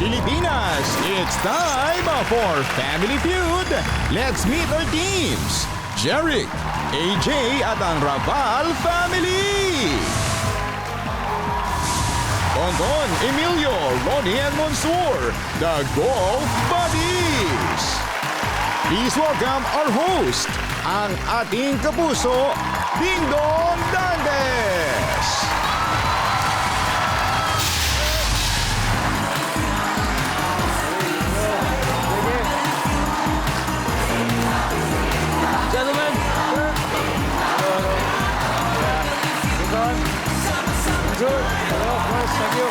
Pilipinas, it's time for Family Feud. Let's meet our teams. Jeric, AJ at ang Raval family. Tonton, Emilio, Ronnie and Monsur, the Golf Buddies. Please welcome our host, ang ating kapuso, Ding Dong Dantes. Gentlemen, sir. Keep on. Good. Hello, of course. Thank you.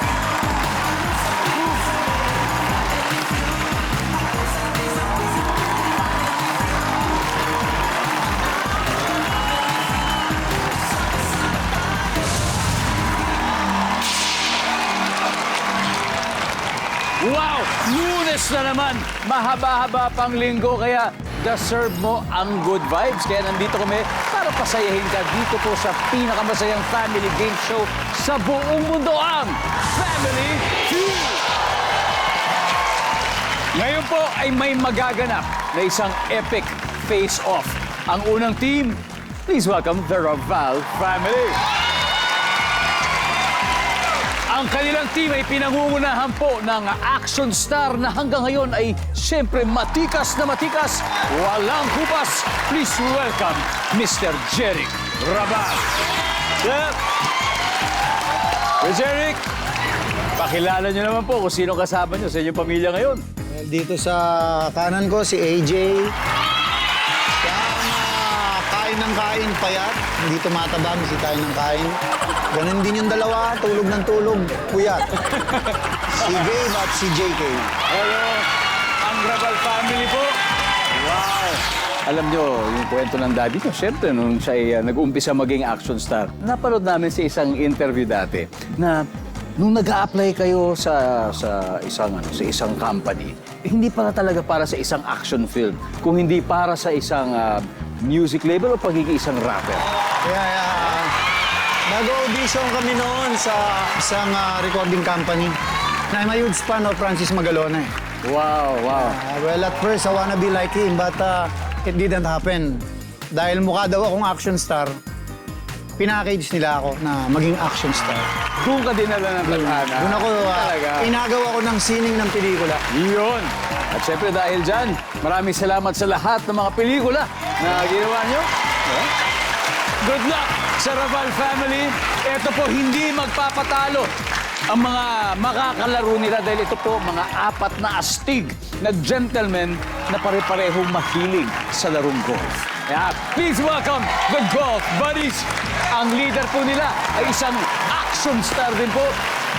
Wow! Lunes na naman! Mahaba-haba pang linggo, kaya deserve mo ang good vibes. Kaya nandito kami para pasayahin ka dito po sa pinakamasayang family game show sa buong mundo, ang Family Feud! Ngayon po ay may magaganap na isang epic face-off. Ang unang team, please welcome the Raval family. Ang kanilang team ay pinangungunahan po ng action star na hanggang ngayon ay siyempre matikas na matikas, walang kupas. Please welcome Mr. Jeric Raval. Sir! Jeric, pakilala niyo naman po kung sino kasama niyo sa inyong pamilya ngayon. Dito sa kanan ko, si AJ. Kain ng kain, payat. Hindi tumataba, kasi kain ng kain. Ganun din yung dalawa, tulog ng tulog, puyat. Si Gabe at si JK. Hello, ang Raval family po. Wow! Alam nyo, yung kwento ng daddy ko, siyempre, nung siya ay nag-umpisa maging action star, napanood namin sa isang interview dati na nung nag-a-apply kayo sa isang company, hindi pala talaga para sa isang action film, kung hindi para sa isang music label o pagiging isang rapper. Nag-audition kami noon sa isang recording company. Na I'm a huge fan of Francis Magalona. Wow, wow. Well, at first, I wanna be like him, but it didn't happen. Dahil mukha daw akong action star, pinackage nila ako na maging action star. Doon ka dinala ng tadhana. Doon ako, Talaga. inagaw ako ng sining ng pelikula. Yun. At syempre dahil dyan, maraming salamat sa lahat ng mga pelikula na ginawa nyo. Good luck sa Raval family. Ito po, hindi magpapatalo ang mga makakalaro nila dahil ito po, mga apat na astig na gentlemen na pare-parehong mahilig sa larong golf. Kaya, please welcome the Golf Buddies. Ang leader po nila ay isang action star din po.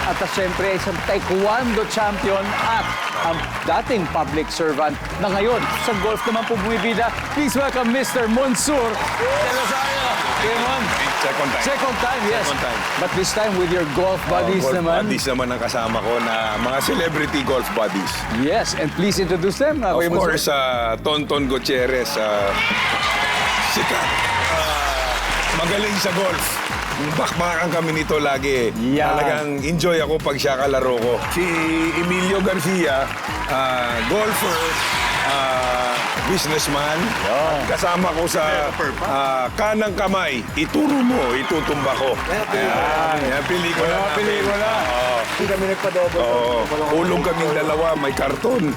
At siyempre, isang taekwondo champion at ang dating public servant na ngayon sa golf naman po bumibida. Please welcome Mr. Monsur de Rosario. Come on. Second time. Second time, yes. Second time. But this time with your golf buddies Golf naman. buddies naman ang kasama ko na mga celebrity golf buddies. Yes, and please introduce them. Of Kuya Monsur. course, Tonton Gutierrez, sikat, magaling sa golf. Bakbakan kami nito lagi. Yan. Talagang enjoy ako pag siya kalaro ko. Si Emilio Garcia, golfer, businessman. Kasama ko sa kanang kamay. Ituro mo, itutumba ko. Yan, pelikula namin. Pelikula. Hindi kami nagpa-double. Ulong kaming dalawa, may karton.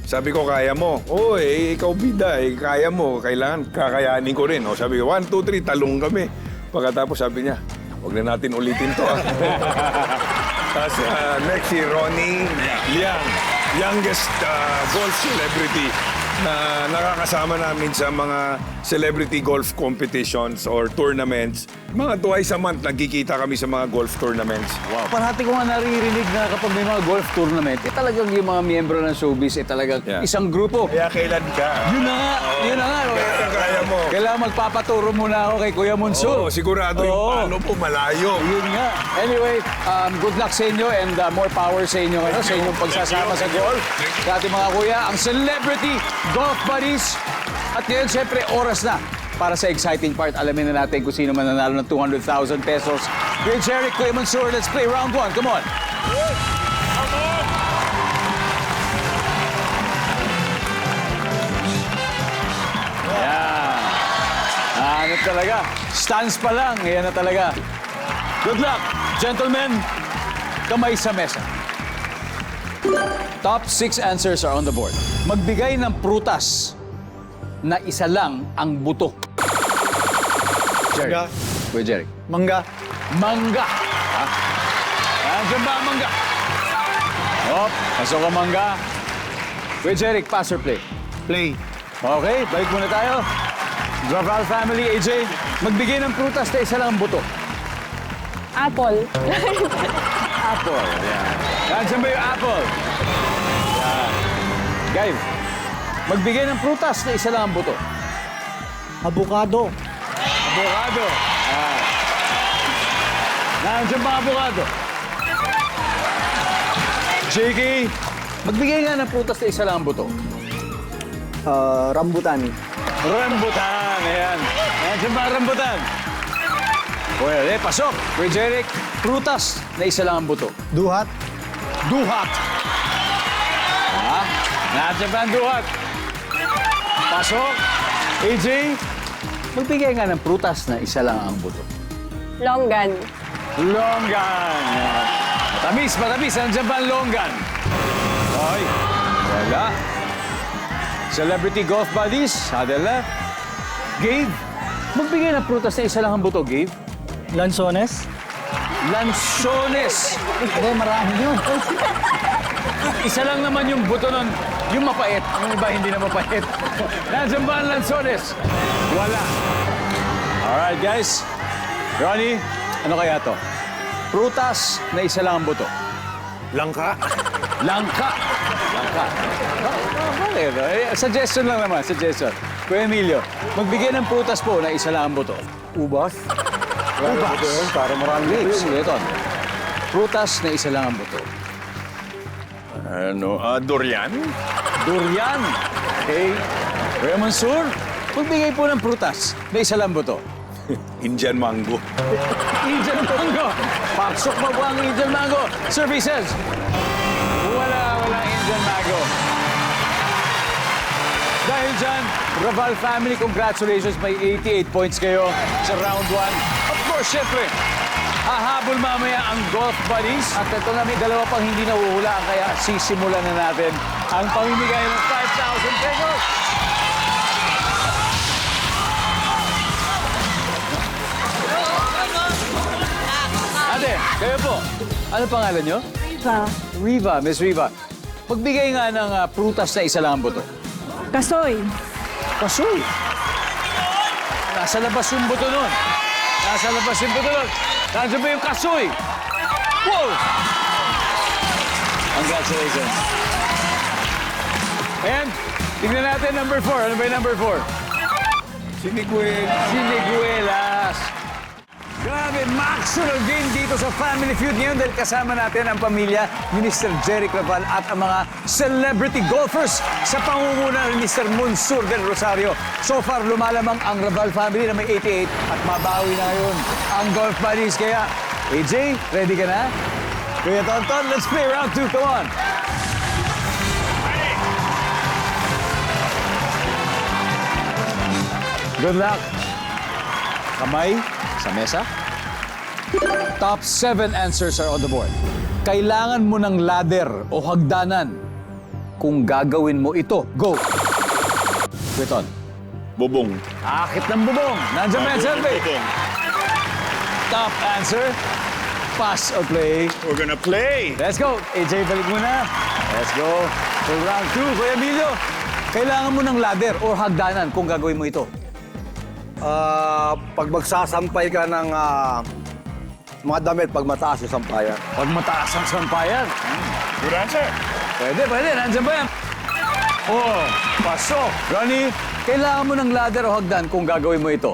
Sabi ko, kaya mo. Ikaw bida, kaya mo. Kailangan kakayanin ko rin. Sabi ko, 1, 2, 3, talong kami. Pagkatapos sabi niya, huwag na natin ulitin to. Tapos next si Ronnie Liang, youngest golf celebrity na nakakasama namin sa mga celebrity golf competitions or tournaments. Mga twice a month nagkikita kami sa mga golf tournaments. Wow. Parati ko nga naririnig na kapag may mga golf tournament, talagang yung mga miyembro ng showbiz, talagang isang grupo. Kaya kailan ka? Yun na nga, yun na nga. Kaya mo. Kailangan magpapaturo muna ako kay Kuya Monsur. Sigurado yung palo po malayo. Yun nga. Anyway, good luck sa inyo and more power sa inyo ngayon, sa inyong pagsasama sa golf. Sa ating mga kuya, ang Celebrity Golf Buddies. At ngayon, siyempre, oras na para sa exciting part. Alamin na natin kung sino man nanalo ng 200,000 pesos. Kuya Jeric, Kuya Monsur, let's play round 1. Come on. talaga. Stance pa lang, yan na talaga. Good luck, gentlemen. Kamay sa mesa. Top 6 answers are on the board. Magbigay ng prutas na isa lang ang buto. Jerry. Mangga. Kuya Jerry. Mangga. Mangga. Ha? Nandiyan ba ang mangga? Hop, pasok ang mangga. Kuya Jerry, pass or play? Play. Okay, balik muna tayo. Raval family, AJ, magbigay ng prutas na isa lang ang buto. Apple. Apple. Yan. Nandiyan ba yung apple? Yan. Guys, magbigay ng prutas na isa lang ang buto. Avocado. Avocado. Yan. Nandiyan ba ang avocado? JK, magbigay nga ng prutas na isa lang ang buto. Rambutan. Rambutan. Ayan. Nandiyan ba ang rambutan? Well, pasok. Kuya Jeric, prutas na isa lang ang buto. Duhat. Duhat. Ha? Nandiyan ba ang duhat? Pasok. AJ, magbigay nga ng prutas na isa lang ang buto. Longgan. Longgan. Ayan. Matamis, matamis. Nandiyan ba ang longgan? Okay. Wala. Celebrity golf buddies, huddle left. Gabe, magbigay ng prutas na isa lang ang buto, Gabe. Lanzones. Lansones. Hindi, marami yun. Isa lang naman yung buto nun, yung mapait. Yung iba hindi na mapait. Nandiyan ba ang lansones? Wala. Alright, guys. Ronnie, ano kaya to? Prutas na isa lang ang buto. Langka. Langka. Langka. Bakit? Suggestion lang naman, suggestion. Kuya Emilio, magbigay ng prutas po na isa lang ang buto. Ubas. Ubas. Para marami. Grapes. Ito. Prutas na isa lang ang buto. Ano? Durian? Durian. Okay. Kuya Mansur, magbigay po ng prutas na isa lang buto. Indian mango. Indian mango. Pasok mo po ang Indian mango. Services. Walang Indian mango. Dahil dyan, Raval family, congratulations. May 88 points kayo sa round 1. Of course, syempre, hahabol mamaya ang golf buddies. At ito na, may dalawa pang hindi nahuhulaan, kaya sisimulan na natin ang pamimigay ng 5,000 pesos. Ate, kayo po. Ano pangalan nyo? Riva. Riva, Miss Riva. Magbigay nga ng prutas na isa lang ang buto. Kasoy. Kasoy. Nasa labas yung buto nun. Nasa labas yung buto nun. Nandiyan ba yung kasoy? Wow! Congratulations. And, tingnan natin number 4. Ano ba yung number 4? Siniguel. Siniguelas. Grabe, maximum game dito sa Family Feud ngayon dahil kasama natin ang pamilya ni Mr. Jeric Raval at ang mga celebrity golfers sa pangunguna ni Mr. Monsur del Rosario. So far, lumalamang ang Raval family na may 88 at mabawi na ngayon ang golf buddies. Kaya, AJ, ready ka na? Kuya Tonton, let's play round 2. Come on. Good luck. Kamay sa mesa. Top 7 answers are on the board. Kailangan mo ng ladder o hagdanan. Kung gagawin mo ito, go! Beton. Bubong. Akit ng bubong. Nandiyan ba yung survey? Top answer. Pass or play. We're gonna play. Let's go. AJ, balik mo na. Let's go. For round 2, Kuya Emilio. Kailangan mo ng ladder o hagdanan kung gagawin mo ito. Pag magsasampay ka ng mga damit, pag mataas yung sampayan. Pag mataas ang sampayan. Good answer. Pwede. Nandiyan ba yan? Oh, pasok. Ronnie, kailangan mo ng ladder o hagdan kung gagawin mo ito.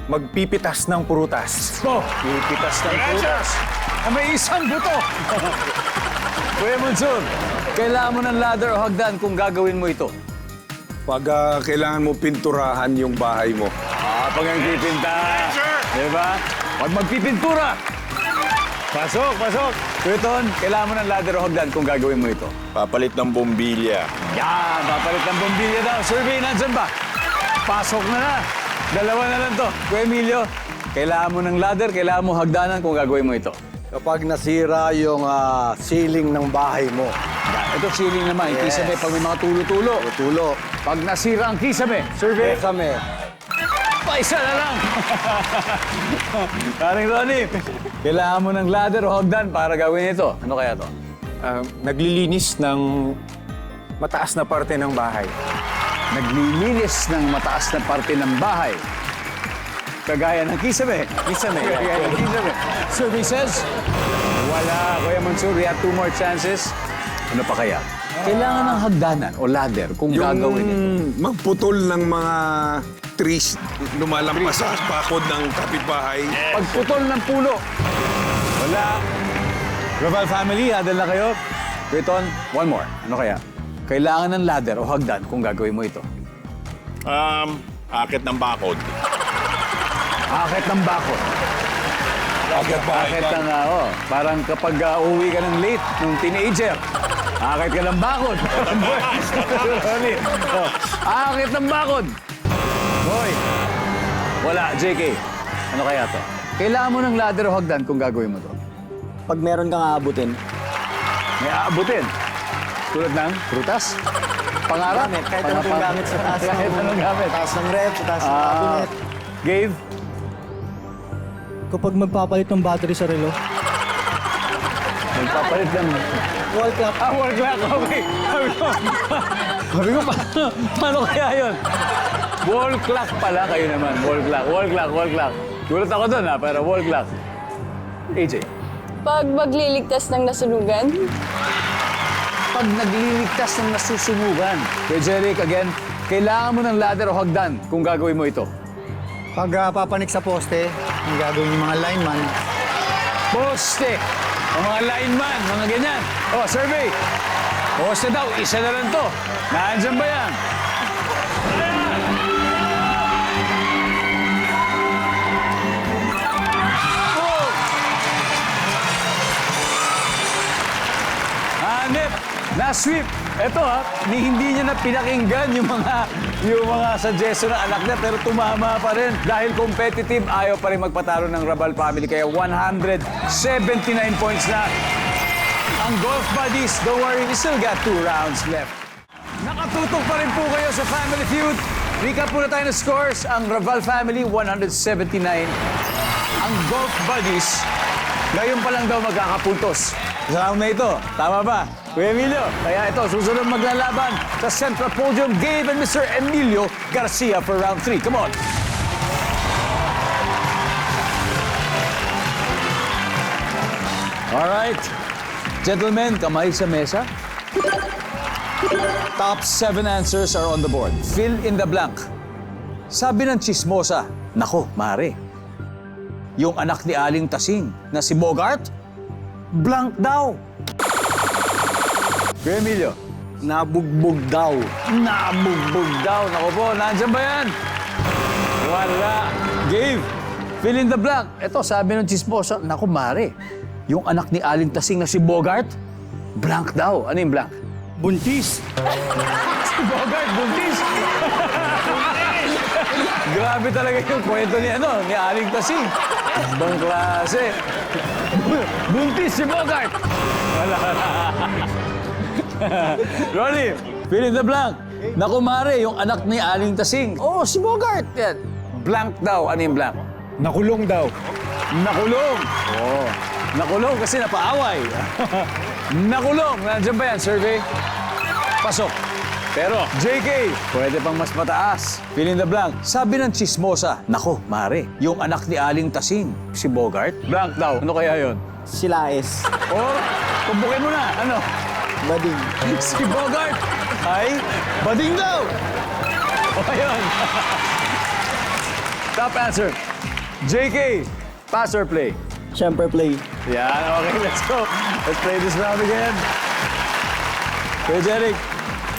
Magpipitas ng prutas. Oh, pipitas ng prutas. Na may isang buto. Kuya Monsur, kailangan mo ng ladder o hagdan kung gagawin mo ito. Pag kailangan mo pinturahan yung bahay mo. Pag nagpipinta. Diba? Pag magpipintura. Pasok. Kuya Ton, kailangan mo ng ladder o hagdan kung gagawin mo ito. Papalit ng bombilya. Yan, papalit ng bombilya daw. Survey, nandyan ba? Pasok na. Dalawa na lang to. Kuya Emilio, kailangan mo ng ladder, kailangan mo hagdanan kung gagawin mo ito. Kapag nasira yung ceiling ng bahay mo, Ito ceiling naman, yung kisame pag may mga tulo-tulo. tulo, Pag nasira ang kisame, survey. kami. Paisa na lang. Paring Ronnie, kailangan mo ng ladder o hagdan para gawin ito. Ano kaya to? Naglilinis ng mataas na parte ng bahay. Naglilinis ng mataas na parte ng bahay. Kagaya ng kisame. Kisame. Kagaya ng kisame. Survey says, wala. Kuya Mansur, we have 2 more chances. Ano pa kaya? Kailangan ng hagdanan o ladder kung gagawin ito. magputol ng mga trees, lumalampas sa pakod ng kapitbahay. Pagputol ng pulo. Wala. Raval family, hadal na kayo. Wait on, one more. Ano kaya? Kailangan ng ladder o hagdan kung gagawin mo ito. Akit ng bakod. Akit ng bakod. Agad bahay Akit ka. ng, parang kapag uwi ka ng late, nung teenager, akit ka ng bakod. Akit ng bakod. Hoy, wala, JK. Ano kaya to? Kailangan mo ng ladder o hagdan kung gagawin mo to. Pag meron kang aabutin, May aabutin. Tulad ng prutas? Pangarap? kahit anong gamit sa taas Kahit anong gamit. taas ng rep, sa taas ng cabinet. Gabe? Kapag magpapalit ng battery sa relo, Magpapalit ng... wall clock. Wall clock, okay. Sabi ko, paano kaya yun? Wall clock pala kayo naman. Wall clock, wall clock, wall clock. Gulat ako doon pero wall clock. AJ? Pag magliligtas ng nasunugan, Pag nagliligtas ng nasusunugan. Kuya Jeric, again, kailangan mo ng ladder o hagdan kung gagawin mo ito. Pag papanik sa poste, ang gagawin yung mga lineman, Poste! O mga lineman, mga ganyan. O, survey. Poste daw, isa na lang to. Nandiyan ba yan? Oh! Hanip! Na-sweep! Ito hindi niya na pinakinggan yung mga suggestion ng anak niya pero tumama pa rin. Dahil competitive, ayaw pa rin magpatalo ng Rabal family. Kaya 179 points na ang Golf Buddies. Don't worry, we still got 2 rounds left. Nakatutok pa rin po kayo sa Family Feud. Recap muna tayo ng scores. Ang Raval family, 179. Ang Golf Buddies, ngayon pa lang daw magkakapuntos. Sa round na ito, tama ba? Kuya Emilio, kaya ito, susunod maglalaban sa Central Podium, Gabe and Mr. Emilio Garcia for round 3. Come on! Alright. Gentlemen, kamay sa mesa. Top 7 answers are on the board. Fill in the blank. Sabi ng chismosa, nako, mare, yung anak ni Aling Tasing na si Bogart, blank daw. Kuya Emilio, Nabugbog daw. nabugbog daw. Naku po, nandyan ba yan? Wala. Gabe, fill in the blank. Ito, sabi ng chismosa, naku, mare, yung anak ni Aling Tasing na si Bogart, blank daw. Ano yung blank? Buntis. Si Bogart, buntis. Grabe talaga yung kwento ni Aling Tasing. Ibang klase. Buntis si Bogart. Wala. Ronnie, fill in the blank. Naku, mare, yung anak ni Aling Tasing. Oh, si Bogart. Yan. Blank daw. Ano yung blank? Nakulong daw. Nakulong. Oh. Nakulong kasi napaaway. Nakulong. Nandiyan ba yan, survey? Pasok. Pero, JK, pwede pang mas mataas. Fill in the blank. Sabi ng chismosa, nako, mare, yung anak ni Aling Tasing, si Bogart, blank daw. Ano kaya yon? sila is Or, tumbukin mo na. Ano? bading. Si Bogart ay bading daw. O, ayun. Top answer. JK, pass or play? Siyempre play. Yan, okay, let's go. Let's play this round again. Kuya Jeric,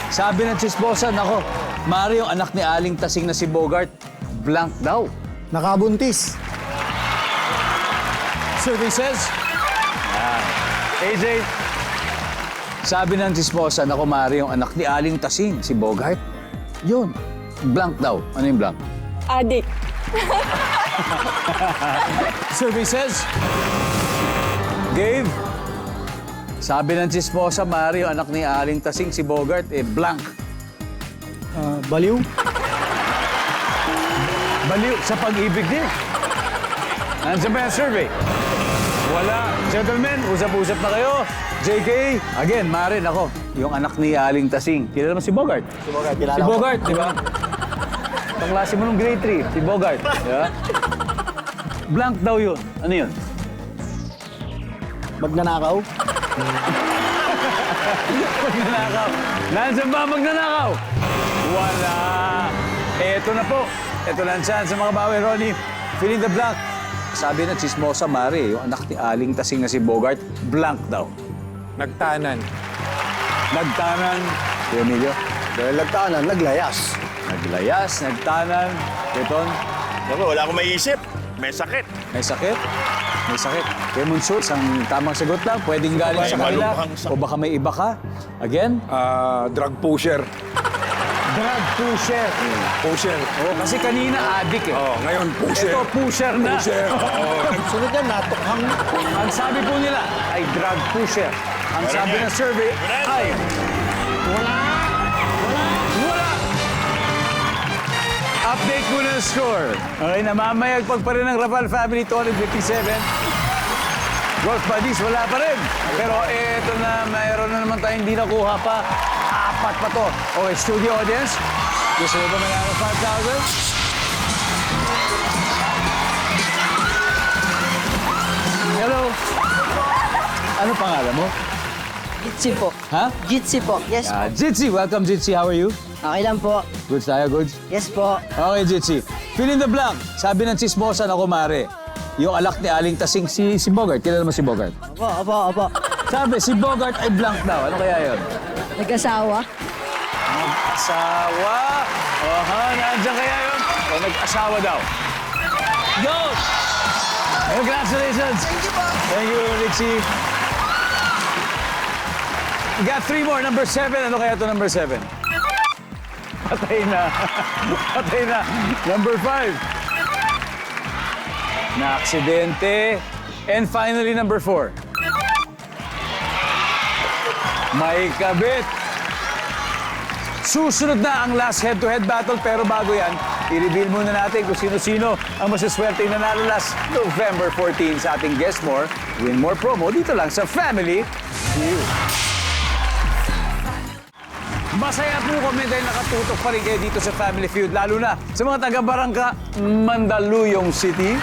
sabi ng chismosa, nako, mari yung anak ni Aling Tasing na si Bogart, blank daw. Nakabuntis. Survey says, AJ, sabi ng chismosa, nako, mari yung anak ni Aling Tasing, si Bogart, yun, blank daw. Ano yung blank? adik. Survey says, Gabe, sabi ng chismosa, Mario, anak ni Aling Tasing, si Bogart, blank. Baliw. Baliw sa pag-ibig din. Nandiyan ba yung survey? Wala. Gentlemen, usap-usap na kayo. JK, again, Marin, ako, yung anak ni Aling Tasing. Kilala mo si Bogart? Si Bogart, kilala Si ko. Bogart, di ba? Pangklase mo nung grade 3, si Bogart. Di ba? Blank daw yun. Ano yun? Magnanakaw. Magnanakaw. Nandiyan ba ang magnanakaw? Wala. Eto na po. Eto na ang chance sa mga bawi, Ronnie. Fill in the blank. Sabi ng chismosa, Mari, yung anak ni Aling Tasing na si Bogart, blank daw. Nagtanan. Nagtanan. Si Emilio? Dahil nagtanan, naglayas. Naglayas, nagtanan. Keton, Naku, wala akong maiisip. May sakit. may sakit? May sakit. Kaya Munso, isang tamang sagot lang. Pwedeng galing May sa kanila. malubhang sakit. O baka may iba ka. Again, Drug pusher. drug pusher. Pusher. Oh, kasi kanina addict eh. Oh, ngayon pusher. Ito, pusher na. Pusher. Sunod yan, natukhang. Ang sabi po nila ay drug pusher. Ang Meron sabi yan. ng survey ay wala. Update muna ng score. Okay, namamayagpag pa rin ng Raval family, 257. Golf buddies, wala pa rin. Pero eto na, mayroon na naman tayong hindi nakuha pa. 4 pa to. Okay, studio audience. Gusto nyo ba manalo 5,000? Hello. Ano pangalan mo? Jitsi po. Ha? Jitsi po. Yes po. Jitsi. Welcome, Jitsi. How are you? Okay lang po. Goods tayo, goods? Yes po. Okay, Jitsi. Fill in the blank. Sabi ng chismosa na kumare, yung alak ni Aling Tasing si Bogart. Kilala mo si Bogart? Opo. Sabi, si Bogart ay blank daw. Ano kaya yun? Nag-asawa? Asawa. Aha, nandiyan kaya yun? O nag-asawa daw. Go! Congratulations! Thank you po. Thank you, Richie. We got 3 more. Number 7. Ano kaya ito number 7? Patay na. Patay na. Number 5. Na-aksidente. And finally, number 4. May kabit. Susunod na ang last head-to-head battle. Pero bago yan, i-reveal muna natin kung sino-sino ang masaswerte na nanalo last November 14 sa ating Guess More, Win More promo dito lang sa Family Feud. Masaya po kami dahil nakatutok pa rin kayo dito sa Family Feud, lalo na sa mga taga-Barangka Mandaluyong City,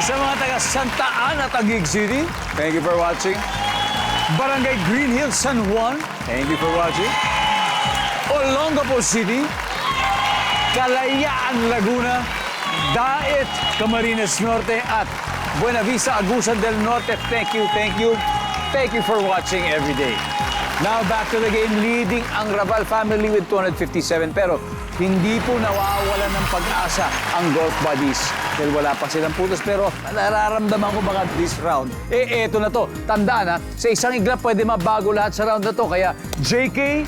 sa mga taga-Santa Ana, Taguig City, thank you for watching. Barangay Green Hills, San Juan, thank you for watching. Olongapo City, Kalayaan, Laguna, Daet, Camarines Norte, at Buenavista, Agusan del Norte, thank you, thank you. Thank you for watching every day. Now back to the game, leading ang Raval family with 257. Pero hindi po nawawalan ng pag-asa ang Golf Buddies. Dahil wala pa silang putos. Pero nararamdaman ko baka this round, eto na to. Tandaan sa isang iglap pwede mabago lahat sa round na to. Kaya JK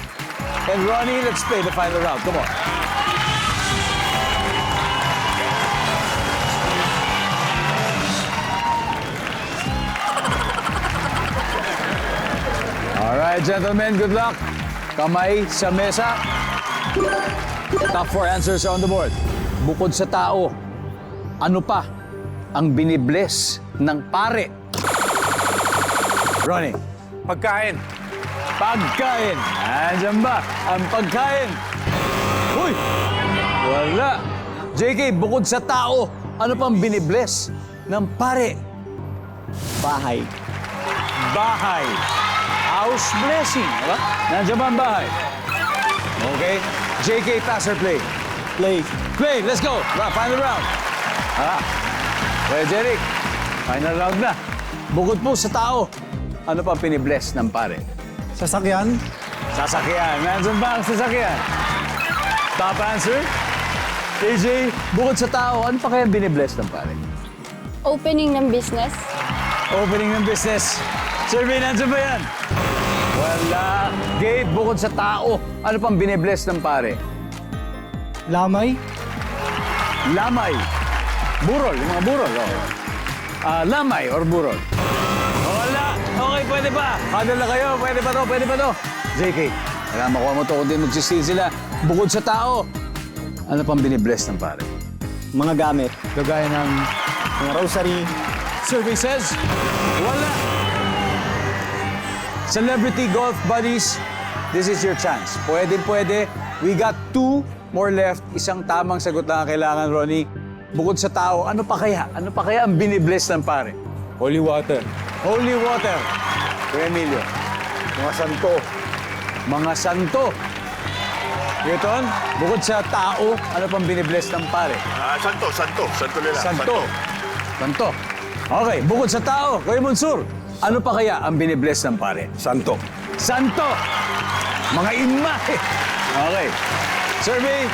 and Ronnie, let's play the final round. Come on. Alright, gentlemen, good luck. Kamay sa mesa. Top 4 answers on the board. Bukod sa tao, ano pa ang binibless ng pare? Ronnie. Pagkain. Pagkain. Andiyan ba ang pagkain? Uy! Wala. JK, bukod sa tao, ano pang binibless ng pare? Bahay. Bahay. House blessing. Diba? Nandiyan ba ang bahay? Okay. JK, pass or play? Play. Play. Let's go. Final round. Well, Jeric, final round na. Bukod po sa tao, ano pa pinibless ng pare? Sasakyan. Sasakyan. Nandiyan ba ang sasakyan? Top answer? AJ, bukod sa tao, ano pa kaya binibless ng pare? Opening ng business. Opening ng business. Survey, nandiyan ba yan? Wala. Gabe, bukod sa tao, ano pang binibless ng pare? Lamay. lamay, burol, yung mga burol. Oh. Lamay or burol. Wala. Okay, pwede pa. Huddle na kayo. Pwede pa to, pwede pa to. JK, kailangan makuha mo to kung di magsistil sila. Bukod sa tao, ano pang binibless ng pare? Mga gamit. Kagaya ng mga rosary. Survey says, wala. Celebrity golf buddies, this is your chance. Pwede. We got 2 more left. Isang tamang sagot lang ang kailangan, Ronnie. Bukod sa tao, ano pa kaya? Ano pa kaya ang binibless ng pare? Holy water. Holy water. Kuya Emilio. Mga santo. Mga santo. Newton, bukod sa tao, ano pang binibless ng pare? Santo nila. Santo. Okay, bukod sa tao, Kuya Monsur, ano pa kaya ang binibless ng pare? Santo. Santo! Mga imahe! Okay. Survey,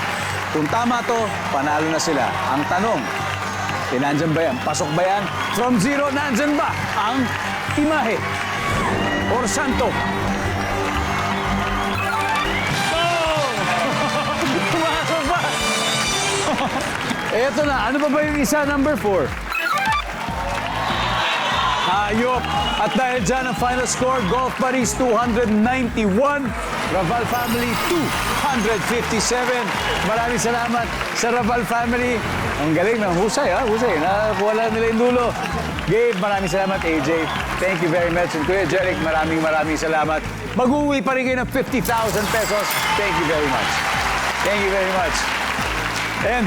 kung tama to, panalo na sila. Ang tanong, nandyan ba yan? Pasok ba yan? From 0, nandyan ba ang imahe? Or santo? Oh! Pumasok ba? Eto na, ano pa ba yung isa, number 4? Hayop. At dahil dyan ang final score, Golf Buddies 291, Raval Family 257. Maraming salamat sa Raval Family. Ang galing ng husay, ha? Husay. Nakakuha lang nila yung dulo. Gabe, maraming salamat. AJ, thank you very much. And Kuya Jeric, maraming salamat. Mag-uwi pa rin kayo ng 50,000 pesos. Thank you very much. Thank you very much. And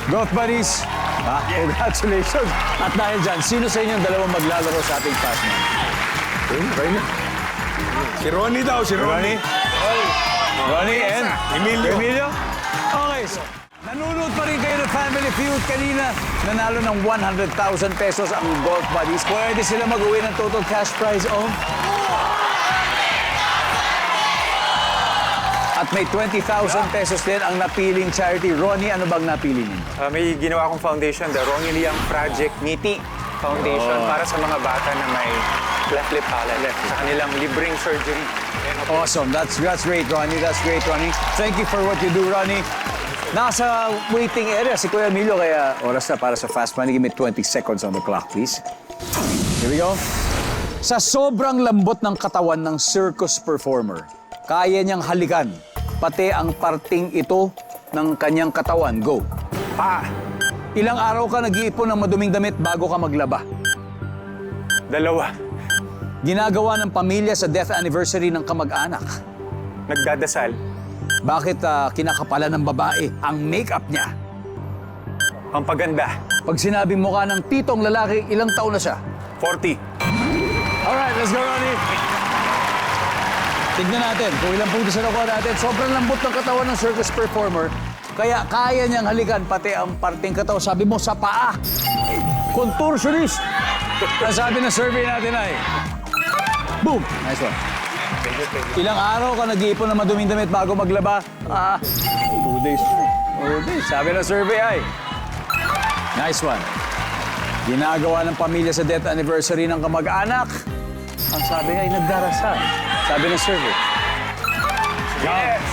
Golf Buddies, congratulations. At dahil dyan, sino sa inyong dalawang maglalaro sa ating Fast Man? Si Ronnie daw, si Ronnie. Ronnie and Emilio. Okay, so nanonood pa rin kayo ng Family Feud kanina. Nanalo ng 100,000 pesos ang Golf Buddies. Pwede sila mag-uwi ng total cash prize of... At may 20,000 pesos din ang napiling charity. Ronnie, ano bang napili niyo? May ginawa akong foundation, the Ronnie Liang Project Ngiti Foundation, para sa mga bata na may cleft lip palate. Sa kanilang libreng surgery. Awesome. That's great, Ronnie. That's great, Ronnie. Thank you for what you do, Ronnie. Nasa waiting area si Kuya Emilio, kaya oras na para sa Fast Money. Give me 20 seconds on the clock, please. Here we go. Sa sobrang lambot ng katawan ng circus performer, kaya niyang halikan pati ang parting ito ng kanyang katawan. Go. Pa! Ilang araw ka nag-iipon ng maduming damit bago ka maglaba? 2. Ginagawa ng pamilya sa death anniversary ng kamag-anak. Nagdadasal. Bakit kinakapalan ng babae ang make-up niya? Pampaganda. Pag sinabing mukha ng titong lalaki, ilang taon na siya? 40. Alright, let's go, Ronnie. Tignan natin kung ilang puntos na nakuha natin. Sobrang lambot ng katawan ng circus performer, kaya kaya niyang halikan pati ang parting katawan. Sabi mo, sa paa. Contortionist. Ang sabi ng survey natin ay, boom! Nice one. Ilang araw ka nag-iipon ng maduming damit bago maglaba? 2 days. 2 days. Sabi ng survey ay, nice one. Ginagawa ng pamilya sa death anniversary ng kamag-anak. Ang sabi ay nagdarasal. Sabi ng survey. Yes!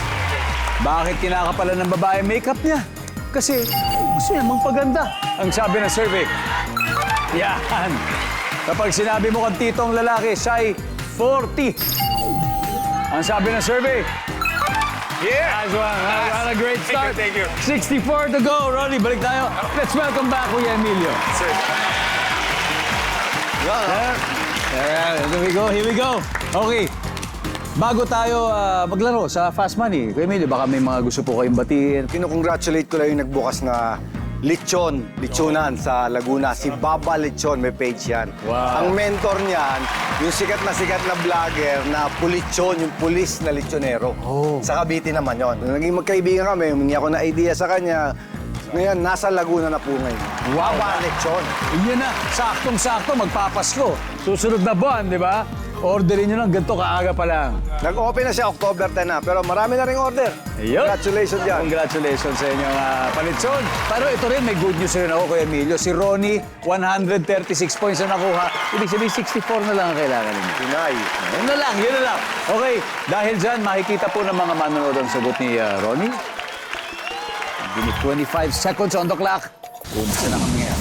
Bakit kinakapalan ng babae makeup niya? Kasi gusto niya magpaganda. Ang sabi ng survey. Yan. Kapag sinabi mo kang titong lalaki, siya'y 40. Ang sabi ng survey. Yeah! Nice one. What a great start. Thank you. 64 to go. Ronnie, balik tayo. Let's welcome back Kuya Emilio. Sir. Here we go. Okay. Bago tayo maglaro sa Fast Money, Kuya Emilio, baka may mga gusto po kayong batiin. Kinukongratulate ko lang yung nagbukas na lechonan sa Laguna. Si Baba Lechon, may page yan. Wow. Ang mentor niyan, yung sikat na vlogger na pulichon, yung pulis na lechonero. Sa Cavite naman yon. Naging magkaibigan kami, humingi ako na idea sa kanya. Ngayon, nasa Laguna na po ngayon. Wow. Baba Lechon. Yun na, saktong-sakto, magpapasko. Susunod na buwan, di ba? Orderin nyo lang, ganito kaaga pa lang. Nag-open na siya, October 10 na. Pero marami na rin order. Ayun. Congratulations dyan. Congratulations sa inyong palitson. Pero ito rin, may good news rin ako, Kuya Emilio. Si Ronnie, 136 points na nakuha. Ibig sabihin, 64 na lang ang kailangan ninyo. Pinay. Yun na lang. Okay, dahil dyan, makikita po ng mga manonood ang sagot ni Ronnie. Give me 25 seconds on the clock. Umpisa na kami ngayon.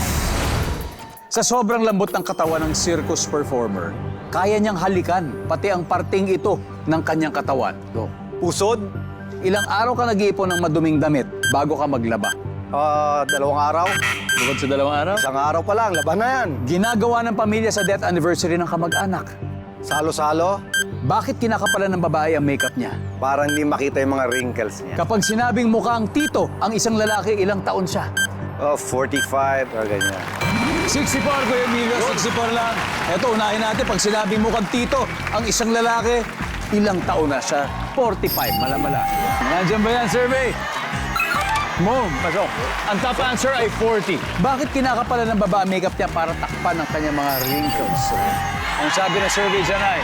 Sa sobrang lambot ng katawan ng circus performer, kaya niyang halikan pati ang parting ito ng kanyang katawan. Go. Pusod? Ilang araw ka nag-iipon ng maduming damit bago ka maglaba? 2 araw? Bukod sa 2 araw? Isang araw pa lang, laban na yan. Ginagawa ng pamilya sa death anniversary ng kamag-anak. Salo-salo, Bakit kinakapalan ng babae ang makeup niya? para hindi makita yung mga wrinkles niya. Kapag sinabing mukhang tito ang isang lalaki, ilang taon siya? 45, ganyan. 64, Kuya Emilio, 64 lang. Eto, unahin natin, pag sinabing mukhang tito ang isang lalaki, ilang taon na siya? 45, mala-mala. Nandiyan ba yan, survey? Mom, pasok. Ang top answer ay 40. Bakit kinakapalan ng babae ang makeup niya para takpan ang kanyang mga wrinkles? Ang sabi ng survey dyan ay,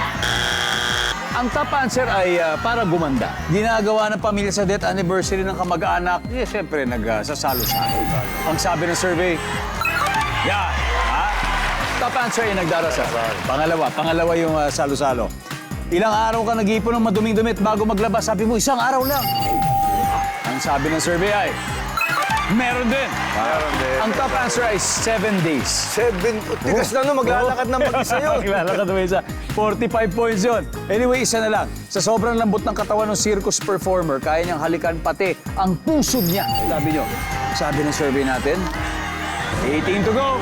ang top answer ay para gumanda. Ginagawa ng pamilya sa death anniversary ng kamag-anak, siyempre nagsasalo-salo. Ang sabi ng survey, yan. Top answer ay nagdarasal. Pangalawa yung salo-salo. Ilang araw ka nag-iipon ng maduming damit bago maglabas? Sabi mo, isang araw lang. Ang sabi ng survey ay, meron din. Ang top answer ay 7 days. 7, tigas na no, maglalakad ng mag-isa yun. Maglalakad mo isa. 45 points yun. Anyway, isa na lang. Sa sobrang lambot ng katawan ng circus performer, kaya niyang halikan pati ang pusod niya. Sabi niyo. Sabi ng survey natin, 18 to go.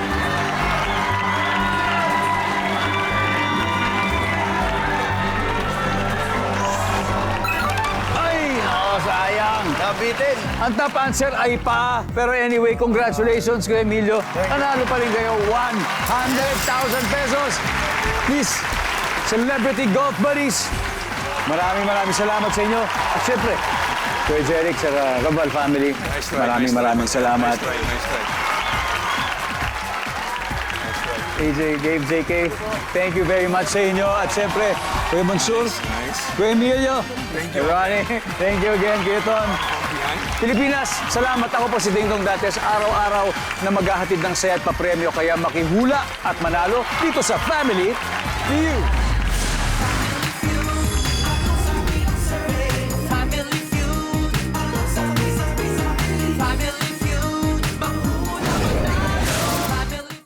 Sayang. Nabitin. Ang top answer ay pa. Pero anyway, congratulations kay Emilio. Nanalo pa rin kayo 100,000 pesos. Please, Celebrity Golf Buddies. Maraming salamat sa inyo. At syempre, Kuya Jeric sa Rabal family. Maraming salamat. Nice try. AJ, Gabe, JK, thank you very much sa inyo. At syempre, Kuya Mansur, Kuya Emilio, Thank you. Ronnie, thank you again, Keton. Pilipinas, salamat. Ako po si Dingdong Dantes, araw-araw na maghahatid ng saya at papremyo. Kaya makihula at manalo dito sa Family Feud.